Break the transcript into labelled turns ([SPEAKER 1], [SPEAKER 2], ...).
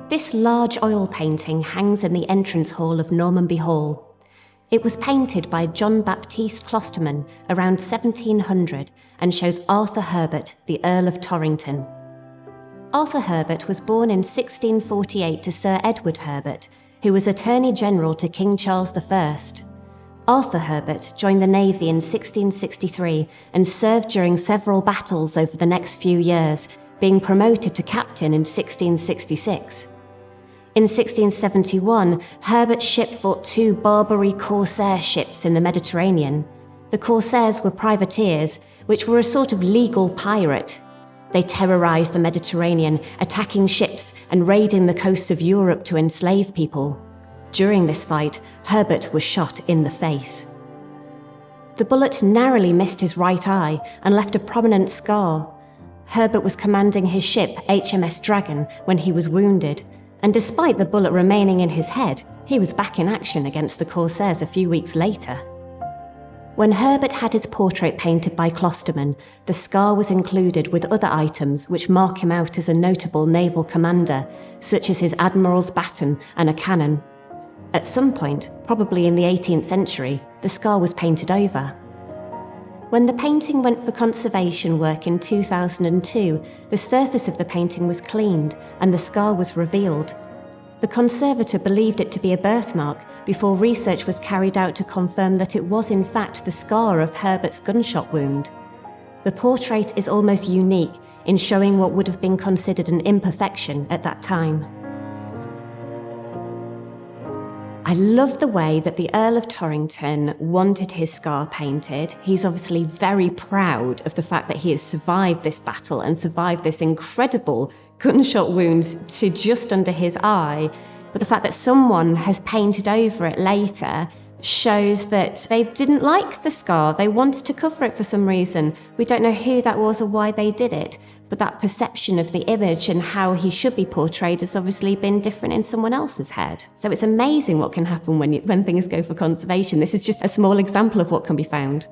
[SPEAKER 1] This large oil painting hangs in the entrance hall of Normanby Hall. It was painted by John Baptiste Closterman around 1700 and shows Arthur Herbert, the Earl of Torrington. Arthur Herbert was born in 1648 to Sir Edward Herbert, who was Attorney General to King Charles I. Arthur Herbert joined the Navy in 1663 and served during several battles over the next few years, being promoted to captain in 1666. In 1671, Herbert's ship fought two Barbary corsair ships in the Mediterranean. The corsairs were privateers, which were a sort of legal pirate. They terrorized the Mediterranean, attacking ships and raiding the coast of Europe to enslave people. During this fight, Herbert was shot in the face. The bullet narrowly missed his right eye and left a prominent scar. Herbert was commanding his ship, HMS Dragon, when he was wounded, and despite the bullet remaining in his head, he was back in action against the Corsairs a few weeks later. When Herbert had his portrait painted by Closterman, the scar was included with other items which mark him out as a notable naval commander, such as his admiral's baton and a cannon. At some point, probably in the 18th century, the scar was painted over. When the painting went for conservation work in 2002, the surface of the painting was cleaned and the scar was revealed. The conservator believed it to be a birthmark before research was carried out to confirm that it was in fact the scar of Herbert's gunshot wound. The portrait is almost unique in showing what would have been considered an imperfection at that time. I love the way that the Earl of Torrington wanted his scar painted. He's obviously very proud of the fact that he has survived this battle and survived this incredible gunshot wound to just under his eye. But the fact that someone has painted over it later shows that they didn't like the scar. They wanted to cover it for some reason. We don't know who that was or why they did it, but that perception of the image and how he should be portrayed has obviously been different in someone else's head. So it's amazing what can happen when things go for conservation. This is just a small example of what can be found.